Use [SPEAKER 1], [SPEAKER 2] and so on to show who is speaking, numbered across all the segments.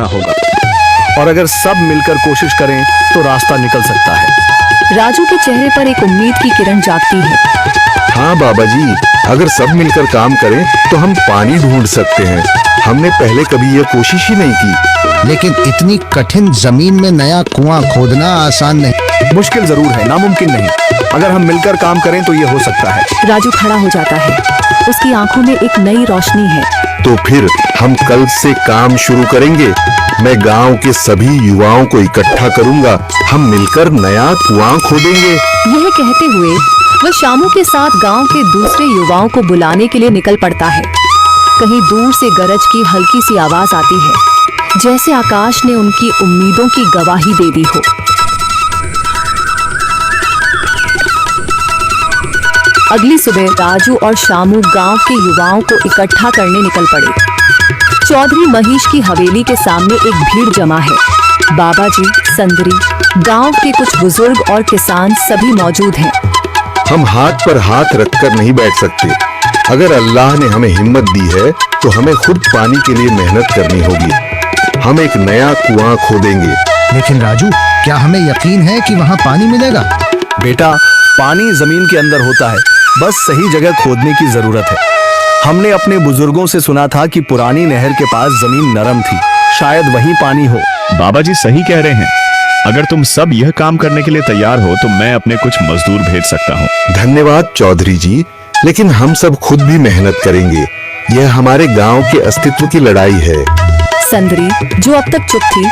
[SPEAKER 1] होगा, और अगर सब मिलकर कोशिश करें तो रास्ता निकल सकता है।
[SPEAKER 2] राजू के चेहरे पर एक उम्मीद की किरण जागती है।
[SPEAKER 3] हाँ बाबा जी, अगर सब मिलकर काम करें तो हम पानी ढूंढ सकते हैं। हमने पहले कभी यह कोशिश ही नहीं की।
[SPEAKER 4] लेकिन इतनी कठिन जमीन में नया कुआं खोदना आसान नहीं।
[SPEAKER 1] मुश्किल जरूर है, नामुमकिन नहीं। अगर हम मिलकर काम करें तो ये हो सकता है।
[SPEAKER 2] राजू खड़ा हो जाता है, उसकी आंखों में एक नई रोशनी है।
[SPEAKER 3] तो फिर हम कल से काम शुरू करेंगे। मैं गांव के सभी युवाओं को इकट्ठा करूंगा, हम मिलकर नया कुआं खोदेंगे।
[SPEAKER 2] यह कहते हुए वह शामू के साथ गांव के दूसरे युवाओं को बुलाने के लिए निकल पड़ता है। कहीं दूर से गरज की हल्की सी आवाज आती है, जैसे आकाश ने उनकी उम्मीदों की गवाही दे दी हो। अगली सुबह राजू और शामू गांव के युवाओं को इकट्ठा करने निकल पड़े। चौधरी महेश की हवेली के सामने एक भीड़ जमा है। बाबा जी, संदरी, गांव के कुछ बुजुर्ग और किसान सभी मौजूद हैं।
[SPEAKER 3] हम हाथ पर हाथ रखकर नहीं बैठ सकते। अगर अल्लाह ने हमें हिम्मत दी है तो हमें खुद पानी के लिए मेहनत करनी होगी। हम एक नया कुआं खोदेंगे।
[SPEAKER 4] लेकिन राजू, क्या हमें यकीन है कि वहाँ पानी मिलेगा?
[SPEAKER 1] बेटा, पानी जमीन के अंदर होता है, बस सही जगह खोदने की जरूरत है। हमने अपने बुजुर्गों से सुना था कि पुरानी नहर के पास जमीन नरम थी, शायद वहीं पानी हो।
[SPEAKER 5] बाबा जी सही कह रहे हैं। अगर तुम सब यह काम करने के लिए तैयार हो तो मैं अपने कुछ मजदूर भेज सकता हूँ।
[SPEAKER 3] धन्यवाद चौधरी जी, लेकिन हम सब खुद भी मेहनत करेंगे। यह हमारे गांव के अस्तित्व की लड़ाई है।
[SPEAKER 2] संदरी, जो अब तक चुप थी,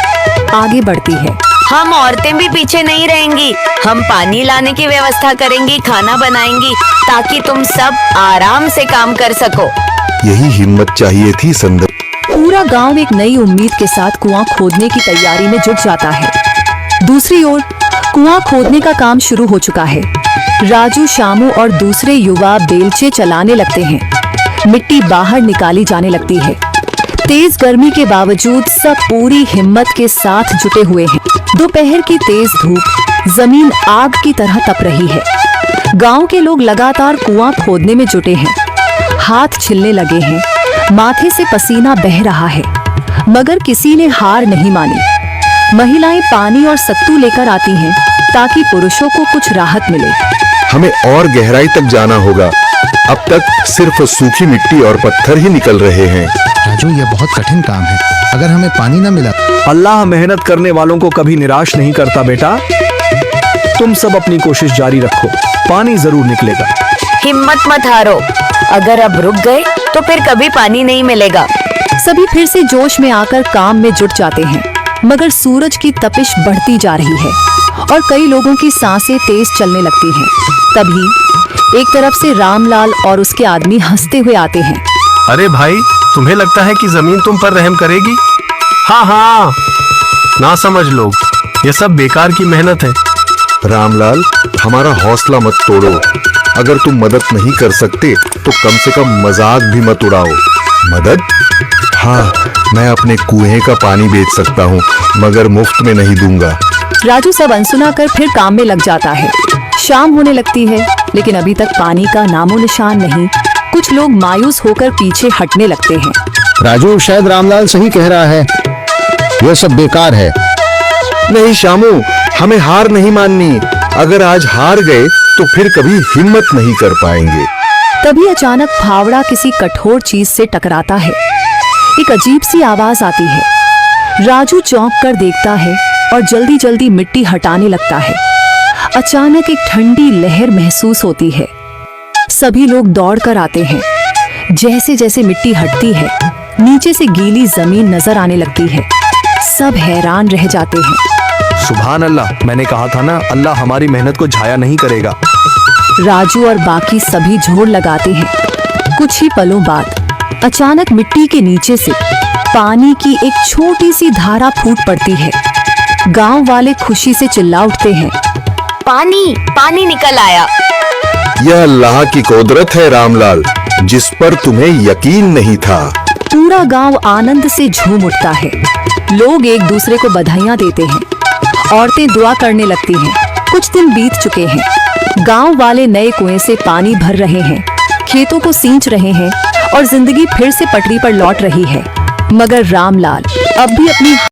[SPEAKER 2] आगे बढ़ती है।
[SPEAKER 6] हम औरतें भी पीछे नहीं रहेंगी। हम पानी लाने की व्यवस्था करेंगी, खाना बनाएंगी, ताकि तुम सब आराम से काम कर सको।
[SPEAKER 3] यही हिम्मत चाहिए थी संदर।
[SPEAKER 2] पूरा गांव एक नई उम्मीद के साथ कुआं खोदने की तैयारी में जुट जाता है। दूसरी ओर कुआं खोदने का काम शुरू हो चुका है। राजू, शामू और दूसरे युवा बेलचे चलाने लगते हैं। मिट्टी बाहर निकाली जाने लगती है। तेज गर्मी के बावजूद सब पूरी हिम्मत के साथ जुटे हुए हैं। दोपहर की तेज धूप जमीन आग की तरह तप रही है। गांव के लोग लगातार कुआं खोदने में जुटे हैं। हाथ छिलने लगे हैं, माथे से पसीना बह रहा है, मगर किसी ने हार नहीं मानी। महिलाएं पानी और सत्तू लेकर आती हैं ताकि पुरुषों को कुछ राहत मिले।
[SPEAKER 3] हमें और गहराई तक जाना होगा। अब तक सिर्फ सूखी मिट्टी और पत्थर ही निकल रहे हैं।
[SPEAKER 4] राजू, यह बहुत कठिन काम है। अगर हमें पानी न मिला?
[SPEAKER 1] अल्लाह मेहनत करने वालों को कभी निराश नहीं करता बेटा। तुम सब अपनी कोशिश जारी रखो, पानी जरूर निकलेगा।
[SPEAKER 6] हिम्मत मत हारो। अगर अब रुक गए तो फिर कभी पानी नहीं मिलेगा।
[SPEAKER 2] सभी फिर से जोश में आकर काम में जुट जाते हैं, मगर सूरज की तपिश बढ़ती जा रही है और कई लोगों की सांसें तेज चलने लगती हैं। तभी एक तरफ से रामलाल और उसके आदमी हंसते हुए आते हैं।
[SPEAKER 7] अरे भाई, तुम्हें लगता है कि जमीन तुम पर रहम करेगी? हाँ हाँ, ना समझ लोग, ये सब बेकार की मेहनत है।
[SPEAKER 3] रामलाल, हमारा हौसला मत तोड़ो। अगर तुम मदद नहीं कर सकते तो कम से कम मजाक भी मत उड़ाओ। मदद? हाँ, मैं अपने कुएं का पानी बेच सकता हूँ, मगर मुफ्त में नहीं दूंगा।
[SPEAKER 2] राजू सब अनसुना कर फिर काम में लग जाता है। शाम होने लगती है, लेकिन अभी तक पानी का नामो निशान नहीं। कुछ लोग मायूस होकर पीछे हटने लगते हैं।
[SPEAKER 4] राजू, शायद रामलाल सही कह रहा है, यह सब बेकार है।
[SPEAKER 3] नहीं शामू, हमें हार नहीं माननी। अगर आज हार गए तो फिर कभी हिम्मत नहीं कर पाएंगे।
[SPEAKER 2] तभी अचानक फावड़ा किसी कठोर चीज से टकराता है। एक अजीब सी आवाज आती है। राजू चौंक कर देखता है और जल्दी जल्दी मिट्टी हटाने लगता है। अचानक एक ठंडी लहर महसूस होती है। सभी लोग दौड़ कर आते हैं। जैसे जैसे मिट्टी हटती है, नीचे से गीली जमीन नजर आने लगती है। सब हैरान रह जाते हैं।
[SPEAKER 1] सुभान अल्लाह, मैंने कहा था ना, अल्लाह हमारी मेहनत को जाया नहीं करेगा।
[SPEAKER 2] राजू और बाकी सभी जोर लगाते हैं। कुछ ही पलों बाद अचानक मिट्टी के नीचे से पानी की एक छोटी सी धारा फूट पड़ती है। गांव वाले खुशी से चिल्ला उठते हैं।
[SPEAKER 6] पानी, पानी निकल आया।
[SPEAKER 3] यह अल्लाह की कुदरत है रामलाल, जिस पर तुम्हें यकीन नहीं था।
[SPEAKER 2] पूरा गांव आनंद से झूम उठता है। लोग एक दूसरे को बधाइयां देते हैं। औरतें दुआ करने लगती हैं। कुछ दिन बीत चुके हैं। गांव वाले नए कुएं से पानी भर रहे हैं, खेतों को सींच रहे हैं और जिंदगी फिर से पटरी पर लौट रही है। मगर रामलाल अब भी अपनी